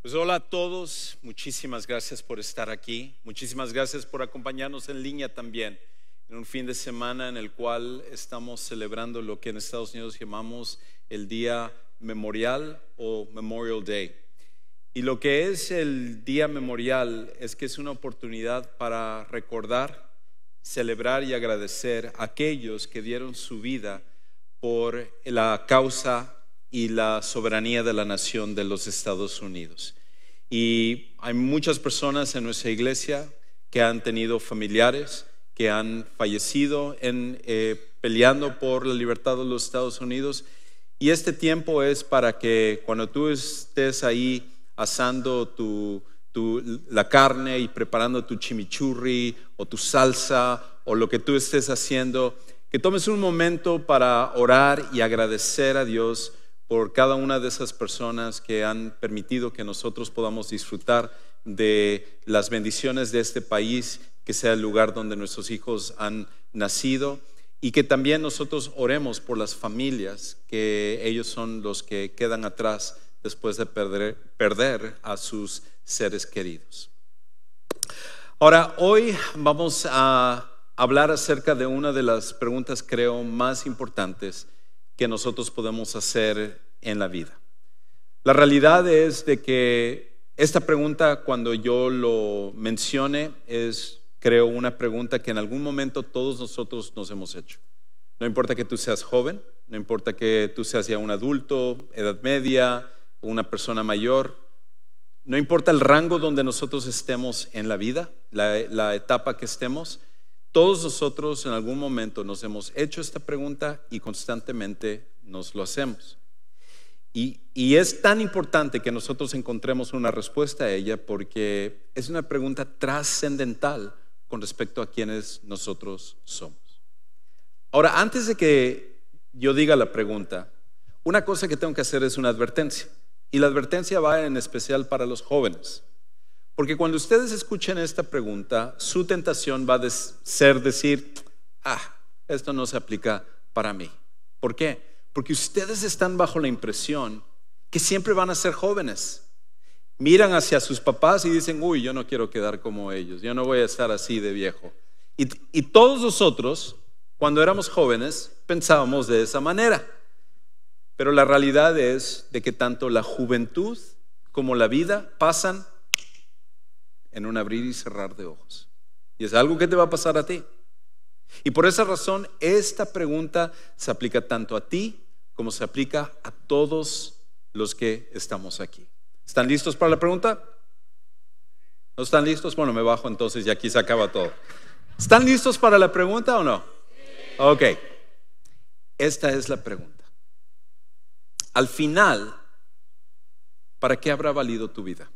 Pues hola a todos, muchísimas gracias por estar aquí, muchísimas gracias por acompañarnos en línea también, en un fin de semana en el cual estamos celebrando lo que en Estados Unidos llamamos el Día Memorial o Memorial Day. Y lo que es el Día Memorial es que es una oportunidad para recordar, celebrar y agradecer a aquellos que dieron su vida por la causa y la soberanía de la nación de los Estados Unidos. Y hay muchas personas en nuestra iglesia que han tenido familiares que han fallecido peleando por la libertad de los Estados Unidos. Y este tiempo es para que cuando tú estés ahí asando la carne y preparando tu chimichurri o tu salsa o lo que tú estés haciendo, que tomes un momento para orar y agradecer a Dios por cada una de esas personas que han permitido que nosotros podamos disfrutar de las bendiciones de este país, que sea el lugar donde nuestros hijos han nacido, y que también nosotros oremos por las familias, que ellos son los que quedan atrás después de perder a sus seres queridos. Ahora, hoy vamos a hablar acerca de una de las preguntas, creo, más importantes que nosotros podemos hacer en la vida. La realidad es de que esta pregunta, cuando yo lo mencione, es, creo, una pregunta que en algún momento todos nosotros nos hemos hecho. No importa que tú seas joven, no importa que tú seas ya un adulto, edad media, una persona mayor, no importa el rango donde nosotros estemos en la vida, la etapa que estemos, todos nosotros en algún momento nos hemos hecho esta pregunta y constantemente nos lo hacemos. Y es tan importante que nosotros encontremos una respuesta a ella porque es una pregunta trascendental con respecto a quienes nosotros somos. Ahora, antes de que yo diga la pregunta, una cosa que tengo que hacer es una advertencia. Y la advertencia va en especial para los jóvenes. Porque cuando ustedes escuchen esta pregunta, su tentación va a ser decir, esto no se aplica para mí. ¿Por qué? Porque ustedes están bajo la impresión que siempre van a ser jóvenes. Miran hacia sus papás y dicen, uy, yo no quiero quedar como ellos, yo no voy a estar así de viejo. Y todos nosotros, cuando éramos jóvenes, pensábamos de esa manera. Pero la realidad es de que tanto la juventud como la vida pasan en un abrir y cerrar de ojos. Y es algo que te va a pasar a ti. Y por esa razón, esta pregunta se aplica tanto a ti como se aplica a todos los que estamos aquí. ¿Están listos para la pregunta? ¿No están listos? Bueno, me bajo entonces y aquí se acaba todo. ¿Están listos para la pregunta o no? Ok. Esta es la pregunta. Al final, ¿para qué habrá valido tu vida?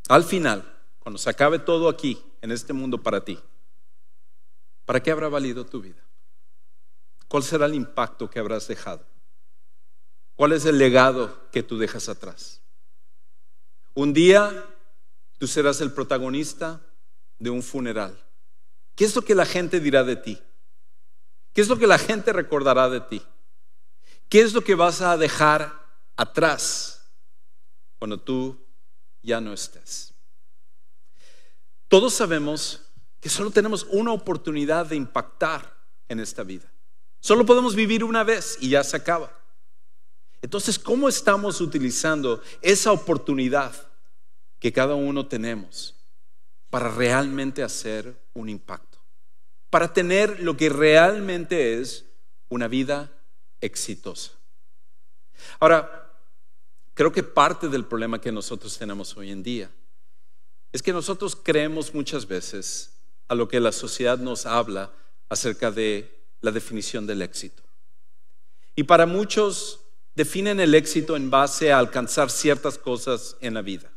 Al final, cuando se acabe todo aquí, en este mundo para ti, ¿para qué habrá valido tu vida? ¿Cuál será el impacto que habrás dejado? ¿Cuál es el legado que tú dejas atrás? Un día tú serás el protagonista de un funeral. ¿Qué es lo que la gente dirá de ti? ¿Qué es lo que la gente recordará de ti? ¿Qué es lo que vas a dejar atrás cuando tú ya no estés? Todos sabemos que solo tenemos una oportunidad de impactar en esta vida. Solo podemos vivir una vez y ya se acaba. Entonces, ¿cómo estamos utilizando esa oportunidad que cada uno tenemos para realmente hacer un impacto? Para tener lo que realmente es una vida exitosa. Ahora, creo que parte del problema que nosotros tenemos hoy en día es que nosotros creemos muchas veces a lo que la sociedad nos habla acerca de la definición del éxito. Y para muchos definen el éxito en base a alcanzar ciertas cosas en la vida.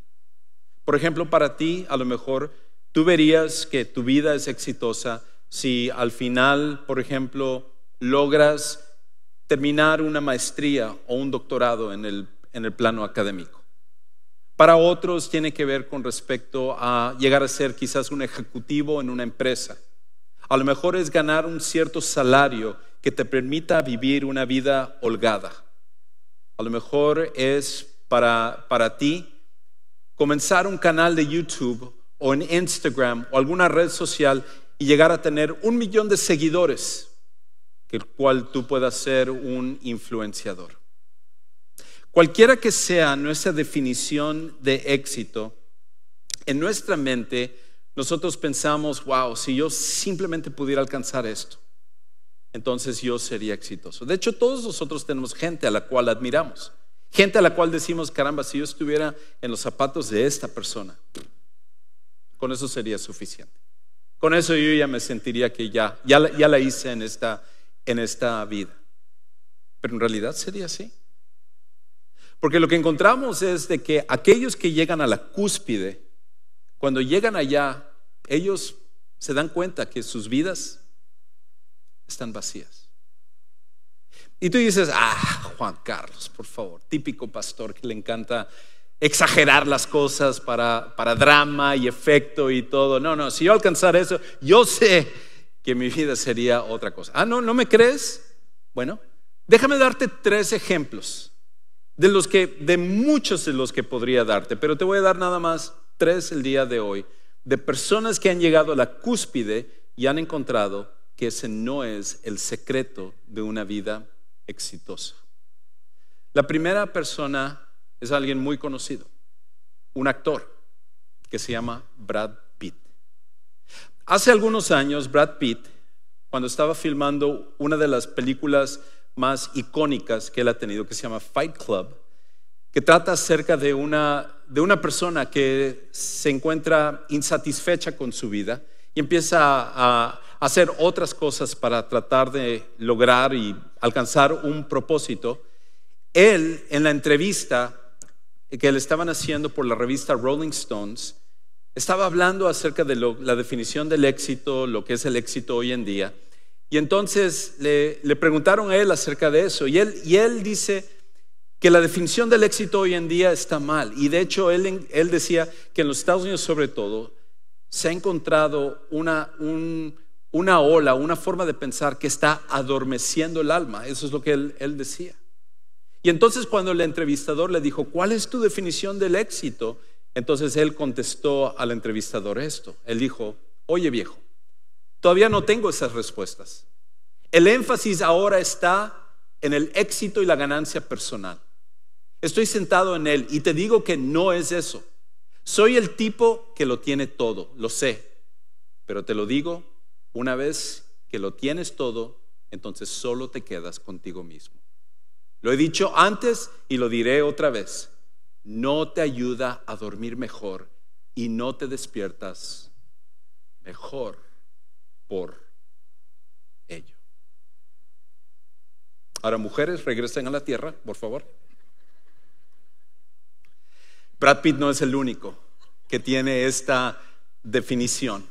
Por ejemplo, para ti, a lo mejor tú verías que tu vida es exitosa si al final, por ejemplo, logras terminar una maestría o un doctorado en el plano académico. Para otros tiene que ver con respecto a llegar a ser quizás un ejecutivo en una empresa. A lo mejor es ganar un cierto salario que te permita vivir una vida holgada. A lo mejor es para ti comenzar un canal de YouTube o en Instagram o alguna red social y llegar a tener 1 millón de seguidores, el cual tú puedas ser un influenciador. Cualquiera que sea nuestra definición de éxito, en nuestra mente nosotros pensamos, wow, si yo simplemente pudiera alcanzar esto, entonces yo sería exitoso. De hecho, todos nosotros tenemos gente a la cual admiramos, gente a la cual decimos, caramba, si yo estuviera en los zapatos de esta persona, con eso sería suficiente. Con eso yo ya me sentiría que ya la hice en esta vida. Pero en realidad sería así. Porque lo que encontramos es de que aquellos que llegan a la cúspide, cuando llegan allá, ellos se dan cuenta que sus vidas están vacías. Y tú dices, Juan Carlos, por favor, típico pastor que le encanta exagerar las cosas para drama y efecto y todo. No, si yo alcanzara eso, yo sé que mi vida sería otra cosa. ¿No me crees? Bueno, déjame darte 3 ejemplos de muchos de los que podría darte, pero te voy a dar nada más 3 el día de hoy, de personas que han llegado a la cúspide y han encontrado que ese no es el secreto de una vida exitosa. La primera persona es alguien muy conocido, un actor que se llama Brad Pitt. Hace algunos años, Brad Pitt, cuando estaba filmando una de las películas más icónicas que él ha tenido, que se llama Fight Club, que trata acerca de una persona que se encuentra insatisfecha con su vida y empieza a hacer otras cosas para tratar de lograr y alcanzar un propósito. Él, en la entrevista que le estaban haciendo por la revista Rolling Stones, estaba hablando acerca de la definición del éxito, lo que es el éxito hoy en día. Y entonces le preguntaron a él acerca de eso, y él dice que la definición del éxito hoy en día está mal. Y de hecho él decía que en los Estados Unidos sobre todo se ha encontrado una ola, una forma de pensar que está adormeciendo el alma. Eso es lo que él decía. Y entonces cuando el entrevistador le dijo, ¿cuál es tu definición del éxito? Entonces él contestó al entrevistador esto. Él dijo, oye viejo, todavía no tengo esas respuestas. El énfasis ahora está en el éxito y la ganancia personal. Estoy sentado en él y te digo que no es eso. Soy el tipo que lo tiene todo, lo sé. Pero te lo digo, una vez que lo tienes todo, entonces solo te quedas contigo mismo. Lo he dicho antes y lo diré otra vez. No te ayuda a dormir mejor y no te despiertas mejor por ello. Ahora, mujeres, regresen a la tierra, por favor. Brad Pitt no es el único que tiene esta definición.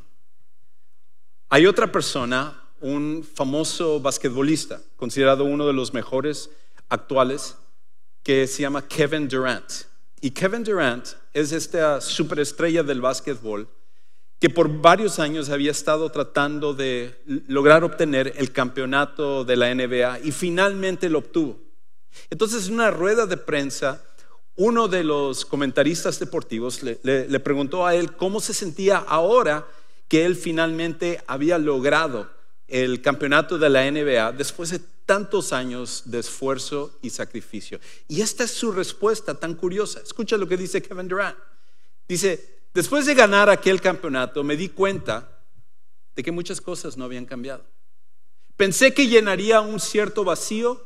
Hay otra persona, un famoso basquetbolista, considerado uno de los mejores actuales, que se llama Kevin Durant. Y Kevin Durant es esta superestrella del básquetbol que por varios años había estado tratando de lograr obtener el campeonato de la NBA y finalmente lo obtuvo. Entonces, en una rueda de prensa, uno de los comentaristas deportivos le preguntó a él cómo se sentía ahora que él finalmente había logrado el campeonato de la NBA después de tantos años de esfuerzo y sacrificio. Y esta es su respuesta tan curiosa. Escucha lo que dice Kevin Durant. Dice, después de ganar aquel campeonato me di cuenta de que muchas cosas no habían cambiado. Pensé que llenaría un cierto vacío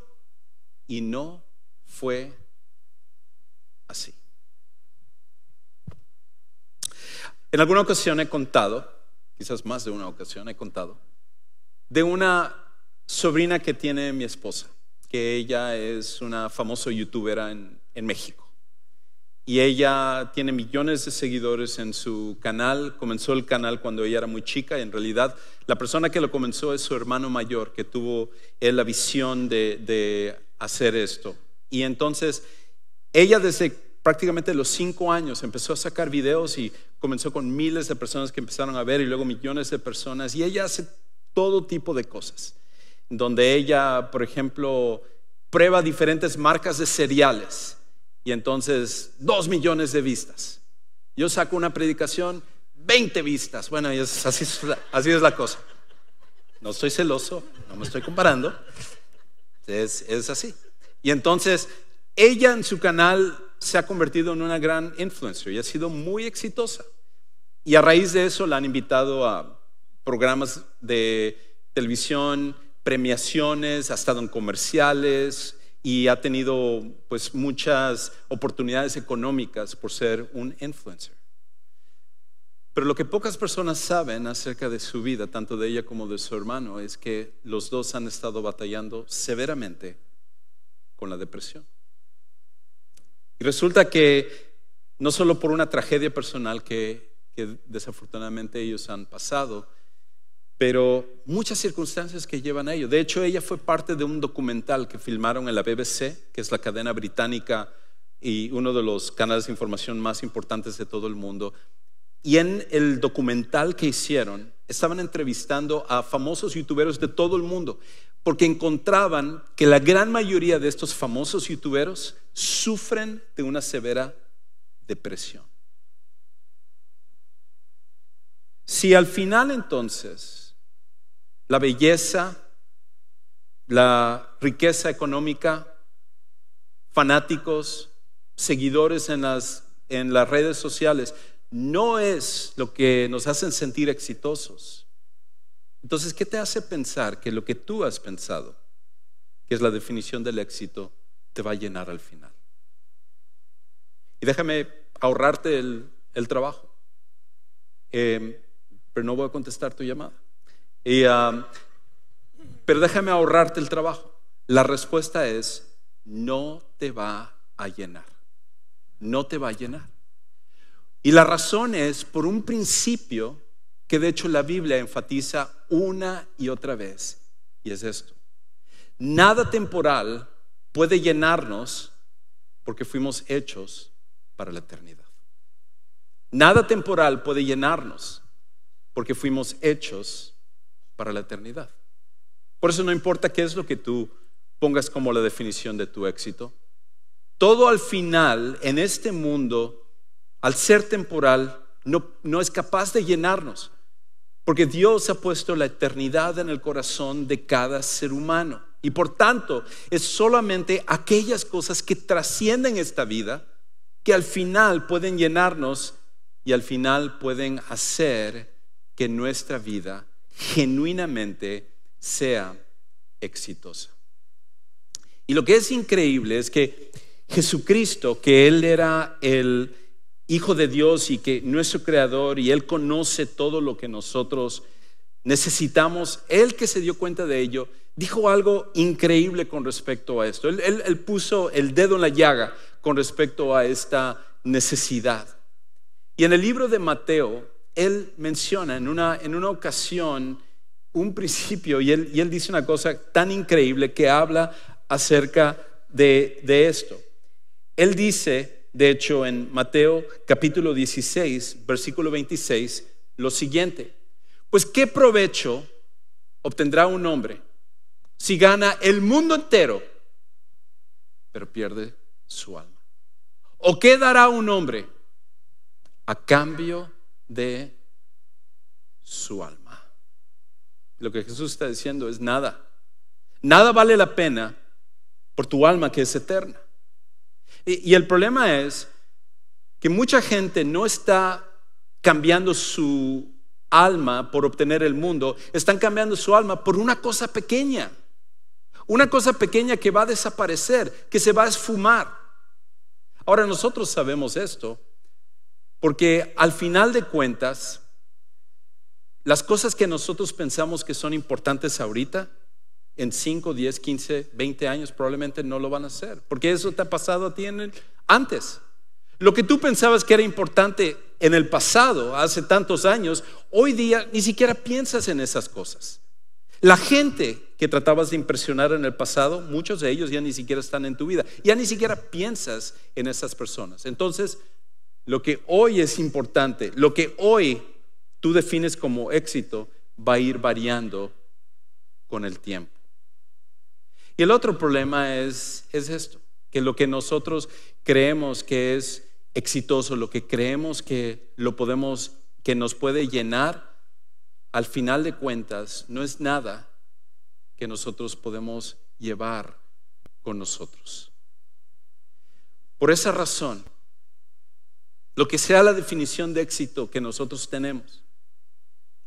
y no fue así. En alguna ocasión he contado, quizás más de una ocasión he contado, de una sobrina que tiene mi esposa, que ella es una famosa youtubera en México. Y ella tiene millones de seguidores en su canal. Comenzó el canal cuando ella era muy chica. Y en realidad la persona que lo comenzó es su hermano mayor, que tuvo él la visión de hacer esto. Y entonces ella desde prácticamente los 5 años empezó a sacar videos y comenzó con miles de personas que empezaron a ver y luego millones de personas. Y ella hace todo tipo de cosas, donde ella, por ejemplo, prueba diferentes marcas de cereales y entonces 2 millones de vistas. Yo saco una predicación, 20 vistas. Bueno, así es la cosa. No estoy celoso, no me estoy comparando. Es así. Y entonces ella en su canal se ha convertido en una gran influencer y ha sido muy exitosa. Y a raíz de eso la han invitado a programas de televisión, premiaciones, ha estado en comerciales y ha tenido pues muchas oportunidades económicas por ser un influencer. Pero lo que pocas personas saben acerca de su vida, tanto de ella como de su hermano, es que los dos han estado batallando severamente con la depresión. Y resulta que no solo por una tragedia personal que desafortunadamente ellos han pasado, pero muchas circunstancias que llevan a ello. De hecho, ella fue parte de un documental que filmaron en la BBC, que es la cadena británica y uno de los canales de información más importantes de todo el mundo. Y en el documental que hicieron, estaban entrevistando a famosos youtuberos de todo el mundo, porque encontraban que la gran mayoría de estos famosos youtuberos sufren de una severa depresión. Si al final entonces la belleza, la riqueza económica, fanáticos, seguidores en las redes sociales no es lo que nos hacen sentir exitosos, entonces, ¿qué te hace pensar que lo que tú has pensado, que es la definición del éxito, te va a llenar al final? Y déjame ahorrarte el trabajo, pero no voy a contestar tu llamada. Pero déjame ahorrarte el trabajo. La respuesta es: no te va a llenar. No te va a llenar. Y la razón es por un principio que de hecho la Biblia enfatiza una y otra vez, y es esto: nada temporal puede llenarnos porque fuimos hechos para la eternidad. Nada temporal puede llenarnos porque fuimos hechos para la eternidad. Por eso no importa qué es lo que tú pongas como la definición de tu éxito, todo al final en este mundo, al ser temporal, no es capaz de llenarnos, porque Dios ha puesto la eternidad en el corazón de cada ser humano, y por tanto es solamente aquellas cosas que trascienden esta vida que al final pueden llenarnos y al final pueden hacer que nuestra vida genuinamente sea exitosa. Y lo que es increíble es que Jesucristo, que Él era el Hijo de Dios y que nuestro Creador, y Él conoce todo lo que nosotros necesitamos, Él que se dio cuenta de ello, dijo algo increíble con respecto a esto. Él puso el dedo en la llaga con respecto a esta necesidad. Y en el libro de Mateo, Él menciona en una ocasión un principio, y él dice una cosa tan increíble que habla acerca de esto. Él dice, de hecho, en Mateo capítulo 16, versículo 26, lo siguiente: pues ¿qué provecho obtendrá un hombre si gana el mundo entero, pero pierde su alma? ¿O qué dará un hombre a cambio de su alma? Lo que Jesús está diciendo es nada. Nada vale la pena por tu alma que es eterna. Y el problema es que mucha gente no está cambiando su alma por obtener el mundo, están cambiando su alma por una cosa pequeña que va a desaparecer, que se va a esfumar. Ahora nosotros sabemos esto porque al final de cuentas, las cosas que nosotros pensamos que son importantes ahorita, en 5, 10, 15, 20 años probablemente no lo van a hacer, porque eso te ha pasado a ti antes. Lo que tú pensabas que era importante en el pasado, hace tantos años, hoy día ni siquiera piensas en esas cosas. La gente que tratabas de impresionar en el pasado, muchos de ellos ya ni siquiera están en tu vida, ya ni siquiera piensas en esas personas. Entonces, lo que hoy es importante, lo que hoy tú defines como éxito, va a ir variando con el tiempo. Y el otro problema es esto: que lo que nosotros creemos que es exitoso, lo que creemos que que nos puede llenar, al final de cuentas no es nada que nosotros podemos llevar con nosotros. Por esa razón, lo que sea la definición de éxito que nosotros tenemos,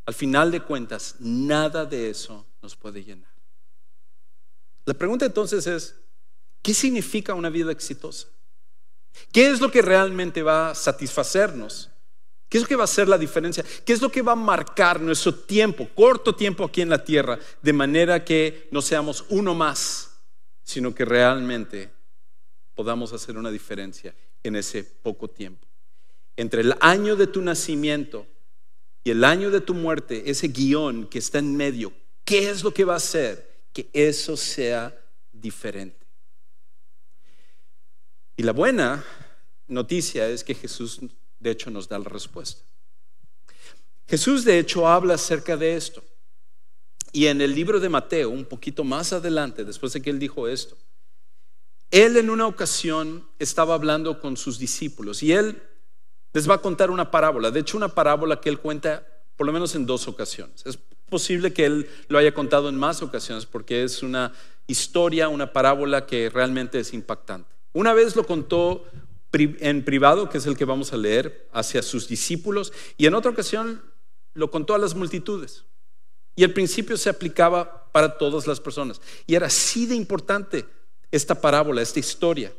al final de cuentas, nada de eso nos puede llenar. La pregunta entonces es, ¿qué significa una vida exitosa? ¿Qué es lo que realmente va a satisfacernos? ¿Qué es lo que va a hacer la diferencia? ¿Qué es lo que va a marcar nuestro tiempo, corto tiempo aquí en la tierra, de manera que no seamos uno más, sino que realmente podamos hacer una diferencia en ese poco tiempo? Entre el año de tu nacimiento y el año de tu muerte, ese guión que está en medio, ¿qué es lo que va a hacer que eso sea diferente? Y la buena noticia es que Jesús de hecho nos da la respuesta. Jesús de hecho habla acerca de esto. Y en el libro de Mateo, un poquito más adelante, después de que él dijo esto, él en una ocasión estaba hablando con sus discípulos y él les va a contar una parábola. De hecho, una parábola que él cuenta por lo menos en 2 ocasiones. Es posible que él lo haya contado en más ocasiones porque es una historia, una parábola que realmente es impactante. Una vez lo contó en privado, que es el que vamos a leer, hacia sus discípulos, y en otra ocasión lo contó a las multitudes. Y al principio se aplicaba para todas las personas. Y era así de importante esta parábola, esta historia.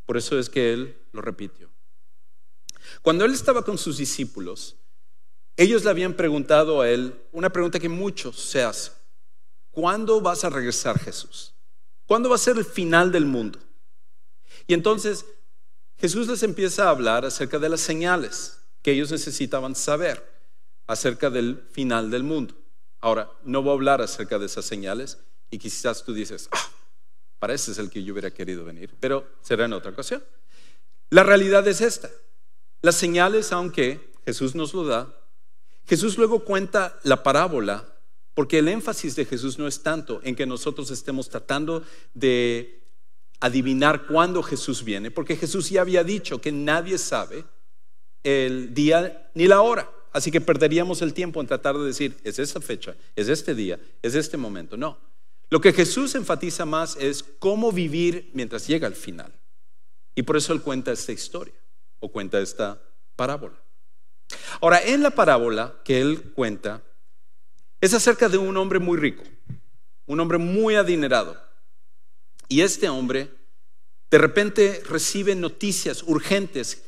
Por eso es que él lo repitió. Cuando él estaba con sus discípulos, ellos le habían preguntado a él una pregunta que muchos se hacen: ¿cuándo vas a regresar, Jesús? ¿Cuándo va a ser el final del mundo? Y entonces Jesús les empieza a hablar acerca de las señales que ellos necesitaban saber acerca del final del mundo. Ahora, no voy a hablar acerca de esas señales y quizás tú dices, para ese es el que yo hubiera querido venir, pero será en otra ocasión. La realidad es esta: las señales, aunque Jesús nos lo da, Jesús luego cuenta la parábola, porque el énfasis de Jesús no es tanto en que nosotros estemos tratando de adivinar cuándo Jesús viene, porque Jesús ya había dicho que nadie sabe el día ni la hora, así que perderíamos el tiempo en tratar de decir, es esa fecha, es este día, es este momento. No, lo que Jesús enfatiza más es cómo vivir mientras llega el final, y por eso él cuenta esta historia o cuenta esta parábola. Ahora, en la parábola que él cuenta es acerca de un hombre muy rico, un hombre muy adinerado. Y este hombre de repente recibe noticias urgentes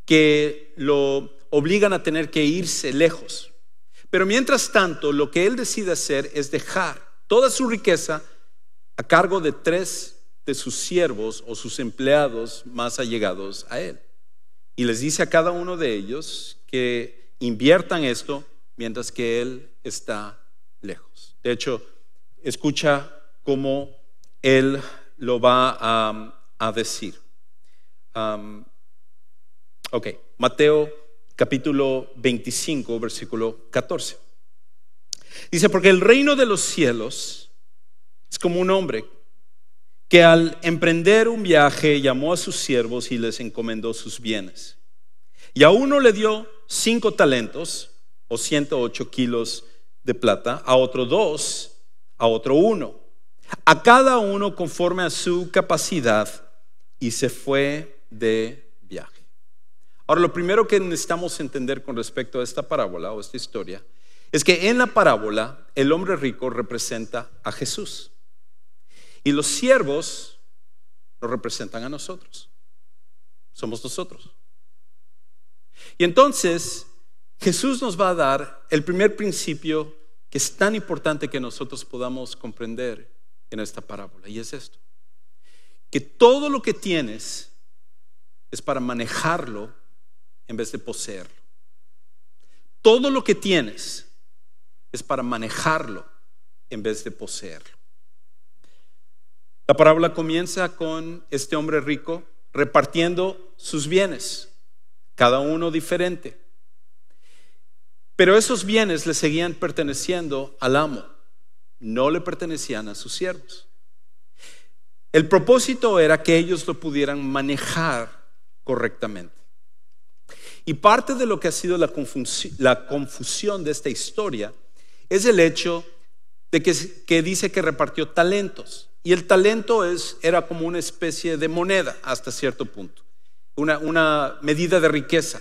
que lo obligan a tener que irse lejos. Pero mientras tanto, lo que él decide hacer es dejar toda su riqueza a cargo de 3 de sus siervos o sus empleados más allegados a él. Y les dice a cada uno de ellos que inviertan esto mientras que él está lejos. De hecho, escucha cómo él lo va a decir. Mateo capítulo 25, versículo 14. Dice, porque el reino de los cielos es como un hombre que al emprender un viaje llamó a sus siervos y les encomendó sus bienes. Y a uno le dio 5 talentos o 108 kilos de plata, a otro 2, a otro 1, a cada uno conforme a su capacidad, y se fue de viaje. Ahora, lo primero que necesitamos entender con respecto a esta parábola o esta historia es que en la parábola el hombre rico representa a Jesús y los siervos lo representan a nosotros. Somos nosotros. Y entonces Jesús nos va a dar el primer principio que es tan importante que nosotros podamos comprender en esta parábola, y es esto: que todo lo que tienes es para manejarlo en vez de poseerlo. Todo lo que tienes es para manejarlo en vez de poseerlo. La parábola comienza con este hombre rico repartiendo sus bienes, cada uno diferente. Pero esos bienes le seguían perteneciendo al amo, no le pertenecían a sus siervos. El propósito era que ellos lo pudieran manejar correctamente. Y parte de lo que ha sido la confusión de esta historia es el hecho de que dice que repartió talentos. Y el talento era como una especie de moneda hasta cierto punto, una medida de riqueza.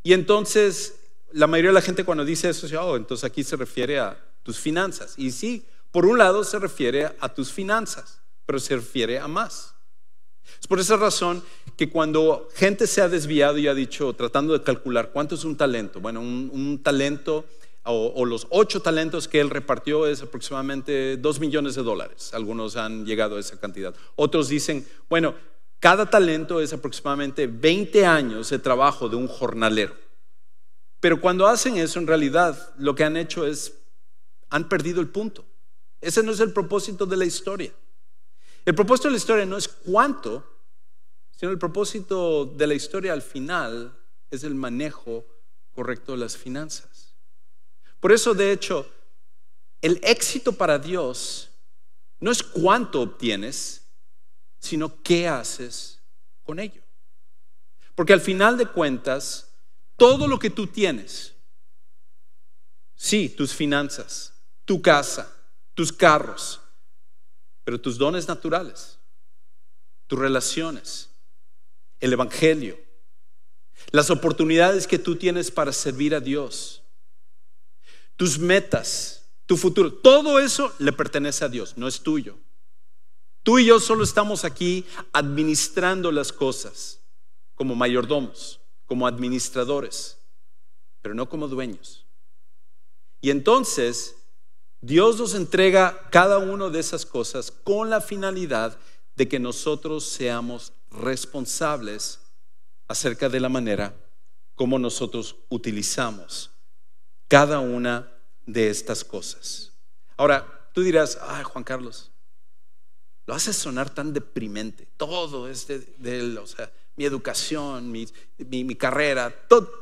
Y entonces la mayoría de la gente cuando dice eso, entonces aquí se refiere a tus finanzas. Y sí, por un lado se refiere a tus finanzas, pero se refiere a más. Es por esa razón que cuando gente se ha desviado y ha dicho, tratando de calcular cuánto es un talento, bueno, un talento o los 8 talentos que él repartió es aproximadamente $2 millones. Algunos han llegado a esa cantidad. Otros dicen, bueno, cada talento es aproximadamente 20 años de trabajo de un jornalero. Pero cuando hacen eso, en realidad lo que han hecho han perdido el punto. Ese no es el propósito de la historia. El propósito de la historia no es cuánto, sino el propósito de la historia al final es el manejo correcto de las finanzas. Por eso, de hecho, el éxito para Dios no es cuánto obtienes, sino qué haces con ello. Porque al final de cuentas, todo lo que tú tienes, sí, tus finanzas, tu casa, tus carros, pero tus dones naturales, tus relaciones, el evangelio, las oportunidades que tú tienes para servir a Dios, tus metas, tu futuro, todo eso le pertenece a Dios, no es tuyo. Tú y yo solo estamos aquí administrando las cosas como mayordomos, como administradores, pero no como dueños. Y entonces Dios nos entrega cada una de esas cosas con la finalidad de que nosotros seamos responsables acerca de la manera como nosotros utilizamos cada una de estas cosas. Ahora, tú dirás, ay, Juan Carlos, lo haces sonar tan deprimente. Todo es de él, o sea, mi educación, mi carrera,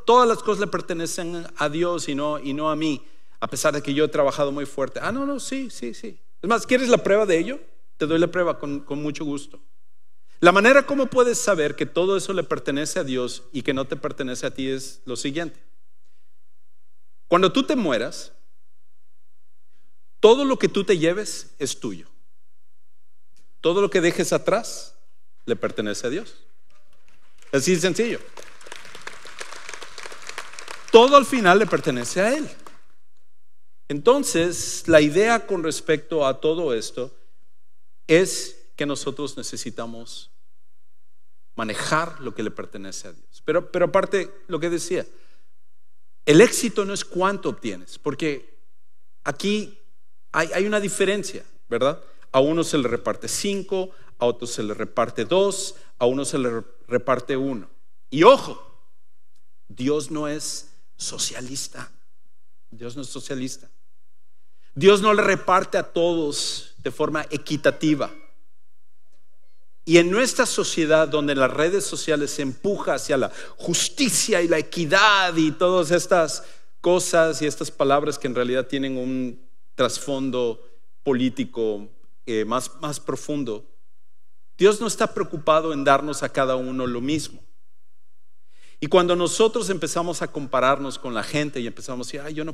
todas las cosas le pertenecen a Dios y no a mí, a pesar de que yo he trabajado muy fuerte. No, sí. Es más, ¿quieres la prueba de ello? Te doy la prueba con mucho gusto. La manera como puedes saber que todo eso le pertenece a Dios y que no te pertenece a ti es lo siguiente. Cuando tú te mueras, todo lo que tú te lleves es tuyo. Todo lo que dejes atrás le pertenece a Dios. Así de sencillo. Todo al final le pertenece a Él. Entonces, la idea con respecto a todo esto es que nosotros necesitamos manejar lo que le pertenece a Dios. Pero aparte, lo que decía, el éxito no es cuánto obtienes, porque aquí hay una diferencia, ¿verdad? A uno se le reparte 5, a otro se le reparte 2, a uno se le reparte 1. Y ojo, Dios no es socialista. Dios no es socialista. Dios no le reparte a todos de forma equitativa. Y en nuestra sociedad, donde las redes sociales se empuja hacia la justicia y la equidad y todas estas cosas y estas palabras que en realidad tienen un trasfondo político más profundo, Dios no está preocupado en darnos a cada uno lo mismo. Y cuando nosotros empezamos a compararnos con la gente y empezamos a decir,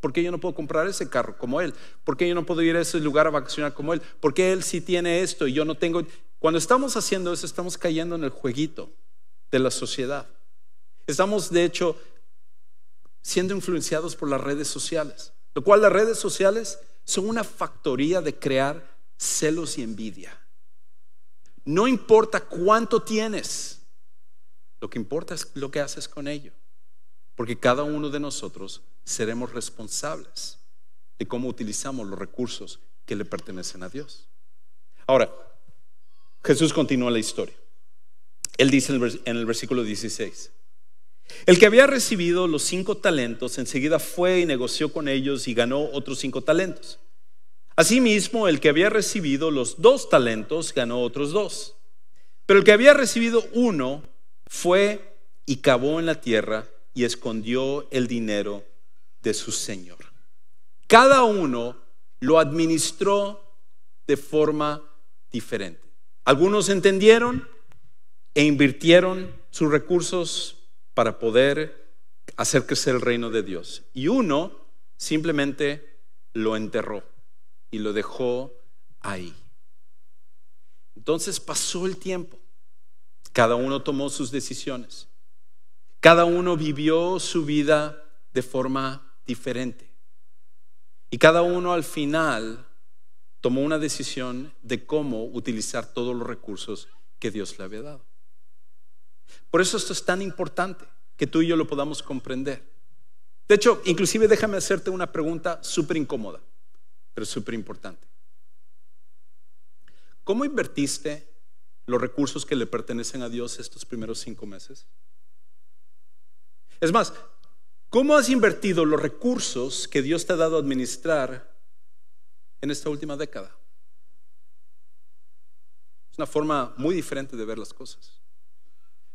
¿por qué yo no puedo comprar ese carro como él? ¿Por qué yo no puedo ir a ese lugar a vacacionar como él? ¿Por qué él sí tiene esto y yo no tengo? Cuando estamos haciendo eso, estamos cayendo en el jueguito de la sociedad. Estamos, de hecho, siendo influenciados por las redes sociales, lo cual las redes sociales son una factoría de crear celos y envidia. No importa cuánto tienes, lo que importa es lo que haces con ello, porque cada uno de nosotros seremos responsables de cómo utilizamos los recursos que le pertenecen a Dios. Ahora, Jesús continúa la historia. Él dice en el versículo 16: el que había recibido los 5 talentos enseguida fue y negoció con ellos y ganó otros 5 talentos. Asimismo, el que había recibido los 2 talentos ganó otros 2. Pero el que había recibido 1 fue y cavó en la tierra y escondió el dinero de su señor. Cada uno lo administró de forma diferente. Algunos entendieron e invirtieron sus recursos para poder hacer crecer el reino de Dios. Y uno simplemente lo enterró y lo dejó ahí. Entonces pasó el tiempo. Cada uno tomó sus decisiones. Cada uno vivió su vida de forma diferente. Y cada uno al final tomó una decisión de cómo utilizar todos los recursos que Dios le había dado. Por eso esto es tan importante, que tú y yo lo podamos comprender. De hecho, inclusive déjame hacerte una pregunta súper incómoda, pero súper importante. ¿Cómo invertiste los recursos que le pertenecen a Dios estos primeros 5 meses? Es más, ¿cómo has invertido los recursos que Dios te ha dado a administrar en esta última década? Es una forma muy diferente de ver las cosas,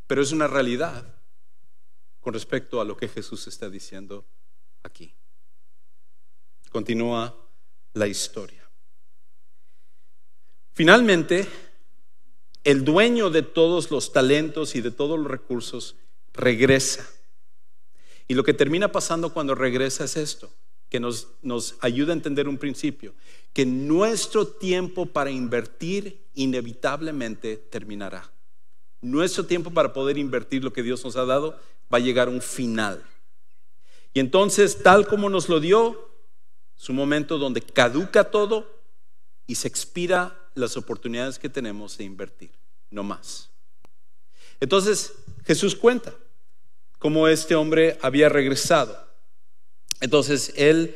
pero es una realidad con respecto a lo que Jesús está diciendo aquí. Continúa la historia. Finalmente, el dueño de todos los talentos y de todos los recursos regresa. Y lo que termina pasando cuando regresa es esto, que nos ayuda a entender un principio, que nuestro tiempo para invertir inevitablemente terminará. Nuestro tiempo para poder invertir lo que Dios nos ha dado va a llegar a un final. Y entonces, tal como nos lo dio, es un momento donde caduca todo y se expira las oportunidades que tenemos de invertir, no más. Entonces Jesús cuenta cómo este hombre había regresado. Entonces él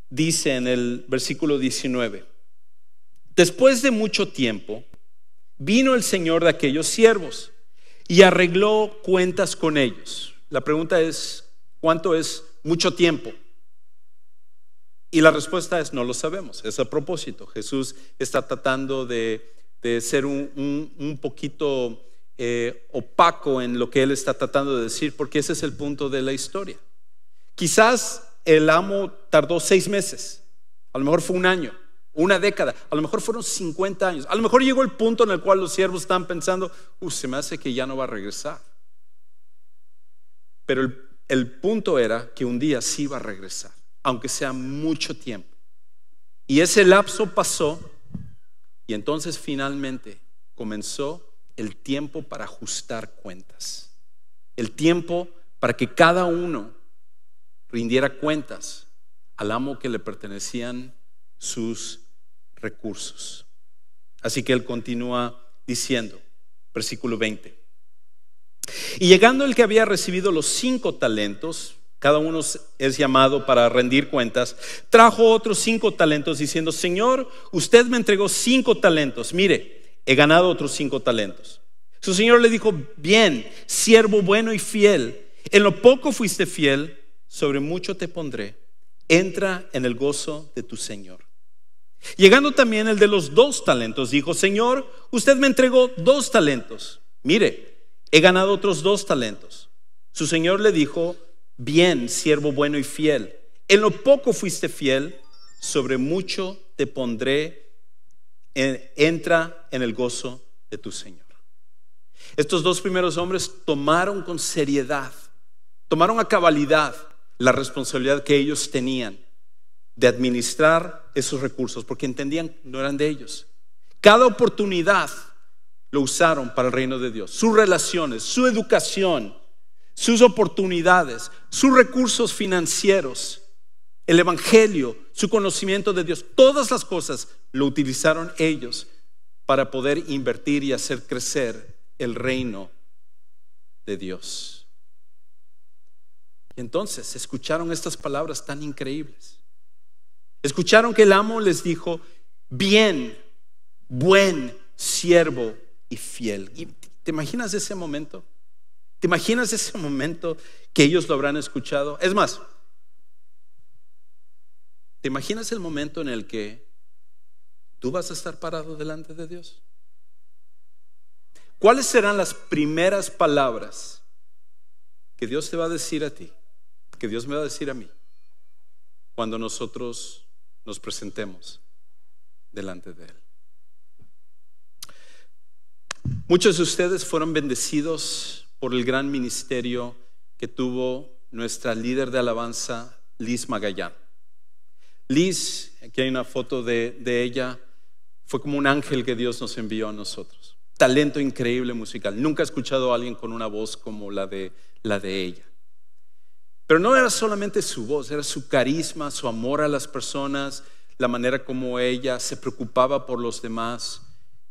dice en el versículo 19: después de mucho tiempo vino el señor de aquellos siervos y arregló cuentas con ellos. La pregunta es, ¿cuánto es mucho tiempo? Y la respuesta es, no lo sabemos. Es a propósito. Jesús está tratando de ser un poquito opaco en lo que él está tratando de decir, porque ese es el punto de la historia. Quizás el amo tardó 6 meses, a lo mejor fue un año, una década, a lo mejor fueron 50 años, a lo mejor llegó el punto en el cual los siervos estaban pensando, se me hace que ya no va a regresar. Pero el punto era que un día sí iba a regresar, aunque sea mucho tiempo. Y ese lapso pasó, y entonces finalmente comenzó el tiempo para ajustar cuentas, el tiempo para que cada uno rindiera cuentas al amo que le pertenecían sus recursos. Así que él continúa diciendo, versículo 20: y llegando el que había recibido los 5 talentos, cada uno es llamado para rendir cuentas, trajo otros 5 talentos diciendo: Señor, usted me entregó 5 talentos, mire, he ganado otros 5 talentos. Su señor le dijo: bien, siervo bueno y fiel, en lo poco fuiste fiel, sobre mucho te pondré, entra en el gozo de tu señor. Llegando también el de los 2 talentos, dijo: Señor, usted me entregó 2 talentos, mire, he ganado otros 2 talentos. Su señor le dijo: bien, siervo bueno y fiel, en lo poco fuiste fiel, sobre mucho te pondré, entra en el gozo de tu señor. Estos 2 primeros hombres tomaron con seriedad, tomaron a cabalidad la responsabilidad que ellos tenían de administrar esos recursos, porque entendían que no eran de ellos. Cada oportunidad lo usaron para el reino de Dios. Sus relaciones, su educación, sus oportunidades, sus recursos financieros, el evangelio, su conocimiento de Dios, todas las cosas lo utilizaron ellos para poder invertir y hacer crecer el reino de Dios. Y entonces escucharon estas palabras tan increíbles. Escucharon que el amo les dijo: bien, buen siervo y fiel. ¿Y te imaginas ese momento? ¿Te imaginas ese momento que ellos lo habrán escuchado? Es más, ¿te imaginas el momento en el que tú vas a estar parado delante de Dios? ¿Cuáles serán las primeras palabras que Dios te va a decir a ti, que Dios me va a decir a mí, cuando nosotros nos presentemos delante de Él? Muchos de ustedes fueron bendecidos por el gran ministerio que tuvo nuestra líder de alabanza, Liz Magallán. Liz, aquí hay una foto de ella, fue como un ángel que Dios nos envió a nosotros. Talento increíble musical. Nunca he escuchado a alguien con una voz como la de ella. Pero no era solamente su voz, era su carisma, su amor a las personas, la manera como ella se preocupaba por los demás.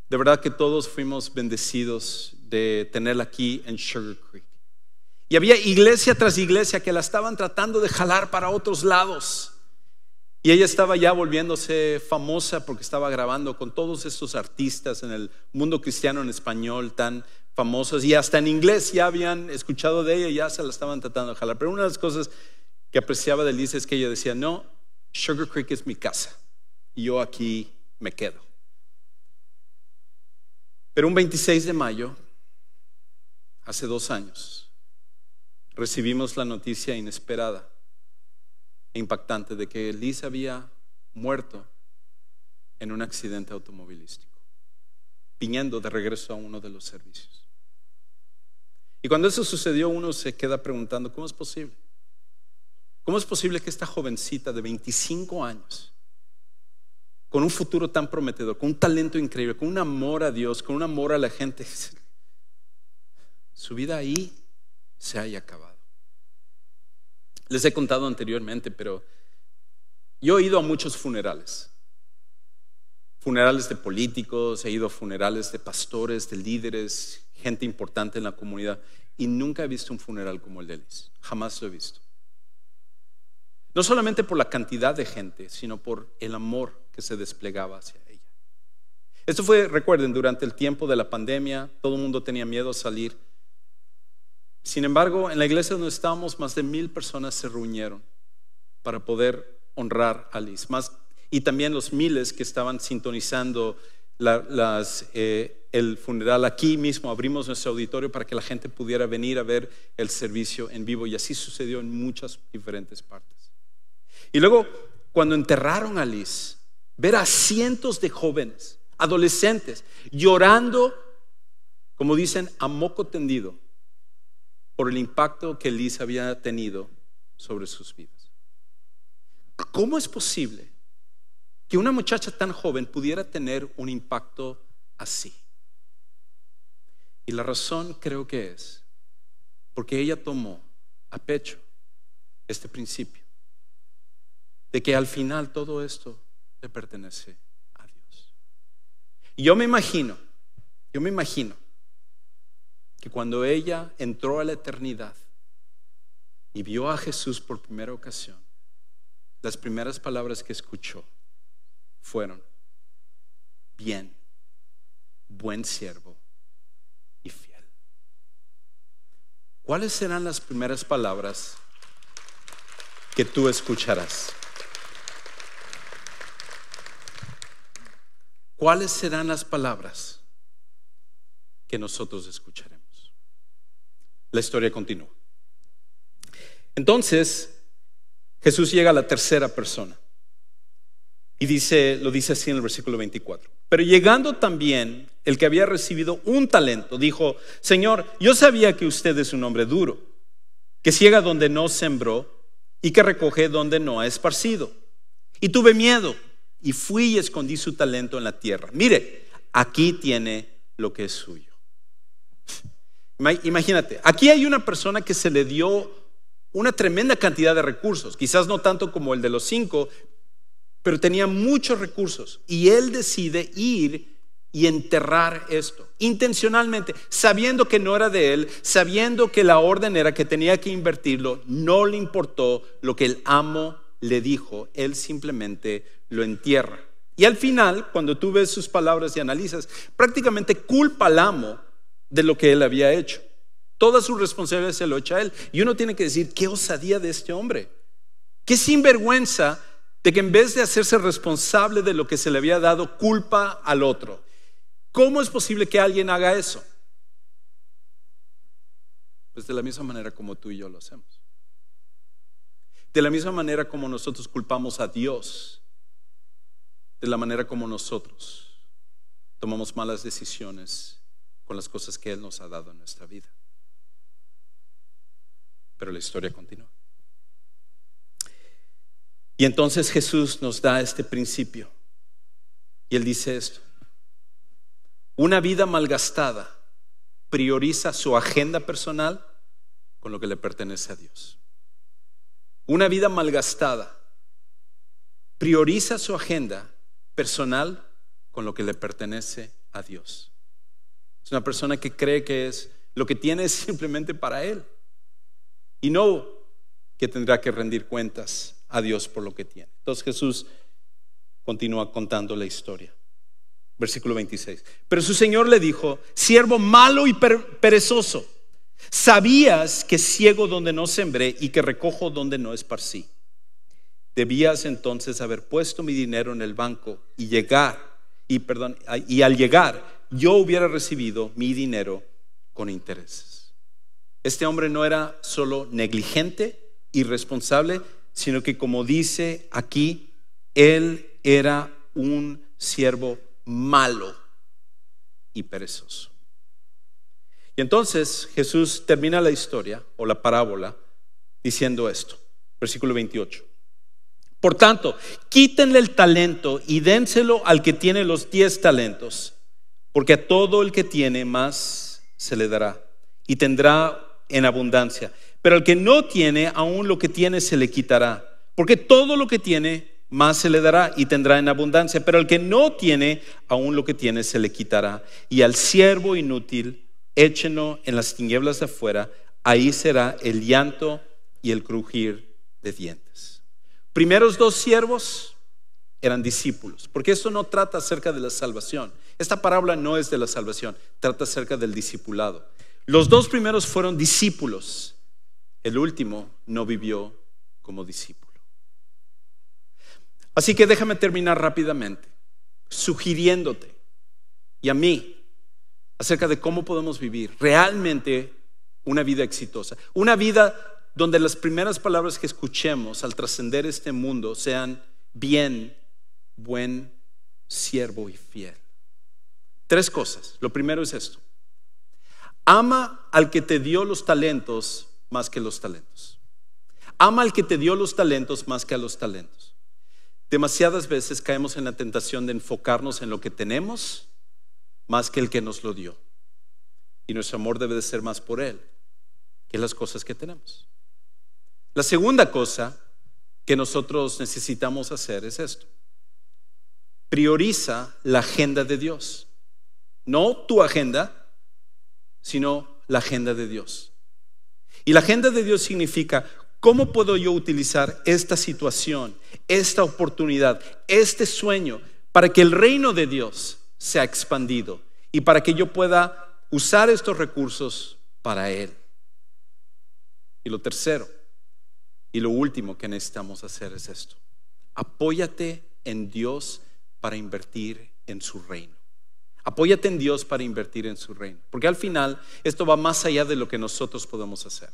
De verdad que todos fuimos bendecidos de tenerla aquí en Sugar Creek. Y había iglesia tras iglesia que la estaban tratando de jalar para otros lados. Y ella estaba ya volviéndose famosa porque estaba grabando con todos estos artistas en el mundo cristiano en español tan famosos. Y hasta en inglés ya habían escuchado de ella y ya se la estaban tratando de jalar. Pero una de las cosas que apreciaba de Liz es que ella decía, no, Sugar Creek es mi casa y yo aquí me quedo. Pero un 26 de mayo, hace 2 años, recibimos la noticia inesperada e impactante de que Liz había muerto en un accidente automovilístico, viniendo de regreso a uno de los servicios. Y cuando eso sucedió, uno se queda preguntando, ¿cómo es posible? ¿Cómo es posible que esta jovencita de 25 años, con un futuro tan prometedor, con un talento increíble, con un amor a Dios, con un amor a la gente, su vida ahí se haya acabado? Les he contado anteriormente, pero yo he ido a muchos funerales. Funerales de políticos, he ido a funerales de pastores, de líderes, gente importante en la comunidad, y nunca he visto un funeral como el de Liz. Jamás lo he visto. No solamente por la cantidad de gente, sino por el amor que se desplegaba hacia ella. Esto fue, recuerden, durante el tiempo de la pandemia, todo el mundo tenía miedo a salir. Sin embargo, en la iglesia donde estábamos, más de 1,000 personas se reunieron para poder honrar a Liz. Y también los miles que estaban sintonizando el funeral. Aquí mismo abrimos nuestro auditorio para que la gente pudiera venir a ver el servicio en vivo. Y así sucedió en muchas diferentes partes. Y luego, cuando enterraron a Liz, ver a cientos de jóvenes, adolescentes, llorando, como dicen, a moco tendido, por el impacto que Liz había tenido sobre sus vidas. ¿Cómo es posible que una muchacha tan joven pudiera tener un impacto así? Y la razón creo que es porque ella tomó a pecho este principio de que al final todo esto le pertenece a Dios. Y yo me imagino que cuando ella entró a la eternidad y vio a Jesús por primera ocasión, las primeras palabras que escuchó fueron: bien, buen siervo y fiel. ¿Cuáles serán las primeras palabras que tú escucharás? ¿Cuáles serán las palabras que nosotros escucharemos? La historia continúa. Entonces Jesús llega a la tercera persona y lo dice así en el versículo 24. Pero llegando también el que había recibido un talento, dijo: Señor, yo sabía que usted es un hombre duro, que ciega donde no sembró y que recoge donde no ha esparcido. Y tuve miedo y fui y escondí su talento en la tierra. Mire, aquí tiene lo que es suyo. Imagínate, aquí hay una persona que se le dio una tremenda cantidad de recursos, quizás no tanto como el de los 5, pero tenía muchos recursos, y él decide ir y enterrar esto intencionalmente, sabiendo que no era de él, sabiendo que la orden era que tenía que invertirlo. No le importó lo que el amo le dijo, él simplemente lo entierra. Y al final, cuando tú ves sus palabras y analizas, prácticamente culpa al amo de lo que él había hecho. Toda su responsabilidad se lo echa a él. Y uno tiene que decir: qué osadía de este hombre, qué sinvergüenza de que en vez de hacerse responsable de lo que se le había dado, culpa al otro. ¿Cómo es posible que alguien haga eso? Pues de la misma manera como tú y yo lo hacemos. De la misma manera como nosotros culpamos a Dios, de la manera como nosotros tomamos malas decisiones con las cosas que Él nos ha dado en nuestra vida. Pero la historia continúa. Y entonces Jesús nos da este principio. Y Él dice esto: una vida malgastada prioriza su agenda personal con lo que le pertenece a Dios. Una vida malgastada prioriza su agenda personal con lo que le pertenece a Dios. Es una persona que cree que lo que tiene es simplemente para él, y no que tendrá que rendir cuentas a Dios por lo que tiene. Entonces Jesús continúa contando la historia. Versículo 26. Pero su señor le dijo: siervo malo y perezoso, sabías que ciego donde no sembré y que recojo donde no esparcí. Debías entonces haber puesto mi dinero en el banco y al llegar yo hubiera recibido mi dinero con intereses. Este hombre no era solo negligente, irresponsable, sino que, como dice aquí, él era un siervo malo y perezoso. Y entonces Jesús termina la historia o la parábola diciendo esto, versículo 28. Por tanto, quítenle el talento y dénselo al que tiene los 10 talentos, porque a todo el que tiene más se le dará y tendrá en abundancia. Pero al que no tiene, aún lo que tiene se le quitará, porque todo lo que tiene más se le dará y tendrá en abundancia. Pero al que no tiene, aún lo que tiene se le quitará. Y al siervo inútil, échenlo en las tinieblas de afuera, ahí será el llanto y el crujir de dientes. Primeros 2 siervos eran discípulos, porque esto no trata acerca de la salvación. Esta parábola no es de la salvación, trata acerca del discipulado. Los 2 primeros fueron discípulos, el último no vivió como discípulo. Así que déjame terminar rápidamente sugiriéndote y a mí acerca de cómo podemos vivir realmente una vida exitosa, una vida donde las primeras palabras que escuchemos al trascender este mundo sean: bien, buen siervo y fiel. 3 cosas. Lo primero es esto: ama al que te dio los talentos más que los talentos. Ama al que te dio los talentos más que a los talentos. Demasiadas veces caemos en la tentación de enfocarnos en lo que tenemos más que el que nos lo dio, y nuestro amor debe de ser más por Él que las cosas que tenemos. La segunda cosa que nosotros necesitamos hacer es esto: prioriza la agenda de Dios. No tu agenda, sino la agenda de Dios. Y la agenda de Dios significa: ¿cómo puedo yo utilizar esta situación, esta oportunidad, este sueño para que el reino de Dios sea expandido y para que yo pueda usar estos recursos para Él? Y lo tercero y lo último que necesitamos hacer es esto: apóyate en Dios para invertir en su reino. Apóyate en Dios para invertir en su reino, porque al final esto va más allá de lo que nosotros podemos hacer.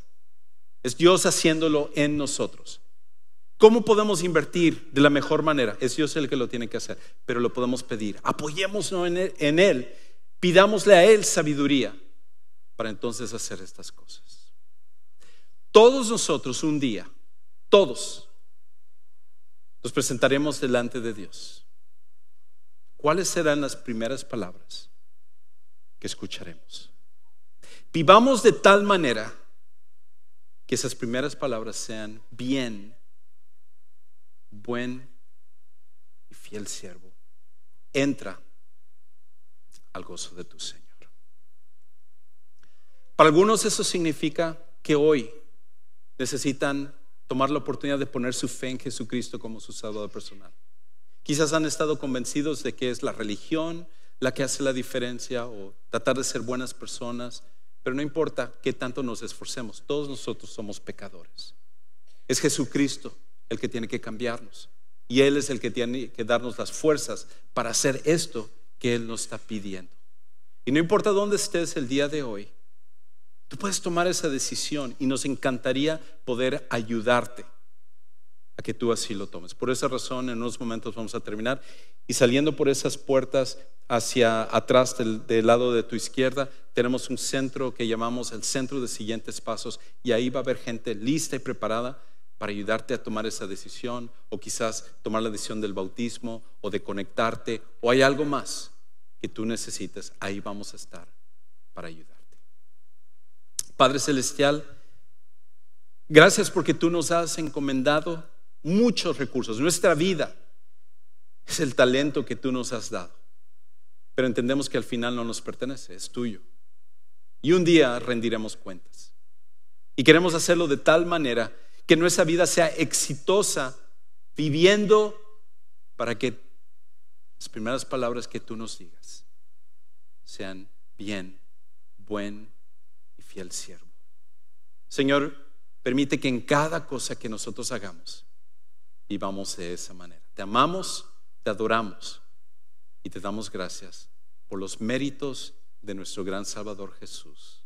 Es Dios haciéndolo en nosotros. ¿Cómo podemos invertir de la mejor manera? Es Dios el que lo tiene que hacer, pero lo podemos pedir. Apoyémonos en Él, pidámosle a Él sabiduría para entonces hacer estas cosas. Todos nosotros un día, todos, nos presentaremos delante de Dios. ¿Cuáles serán las primeras palabras que escucharemos? Vivamos de tal manera que esas primeras palabras sean: bien, buen y fiel siervo, entra al gozo de tu Señor. Para algunos eso significa que hoy necesitan tomar la oportunidad de poner su fe en Jesucristo como su Salvador personal. Quizás han estado convencidos de que es la religión la que hace la diferencia, o tratar de ser buenas personas, pero no importa qué tanto nos esforcemos, todos nosotros somos pecadores. Es Jesucristo el que tiene que cambiarnos, y Él es el que tiene que darnos las fuerzas para hacer esto que Él nos está pidiendo. Y no importa dónde estés el día de hoy, tú puedes tomar esa decisión, y nos encantaría poder ayudarte a que tú así lo tomes. Por esa razón, en unos momentos vamos a terminar, y saliendo por esas puertas hacia atrás del lado de tu izquierda, tenemos un centro que llamamos el Centro de Siguientes Pasos, y ahí va a haber gente lista y preparada para ayudarte a tomar esa decisión, o quizás tomar la decisión del bautismo o de conectarte, o hay algo más que tú necesites. Ahí vamos a estar para ayudarte. Padre Celestial, gracias porque tú nos has encomendado muchos recursos. Nuestra vida es el talento que tú nos has dado, pero entendemos que al final no nos pertenece, es tuyo. Y un día rendiremos cuentas. Y queremos hacerlo de tal manera que nuestra vida sea exitosa, viviendo para que las primeras palabras que tú nos digas sean: bien, buen y fiel siervo. Señor, permite que en cada cosa que nosotros hagamos vivamos de esa manera. Te amamos, te adoramos y te damos gracias por los méritos de nuestro gran Salvador Jesús.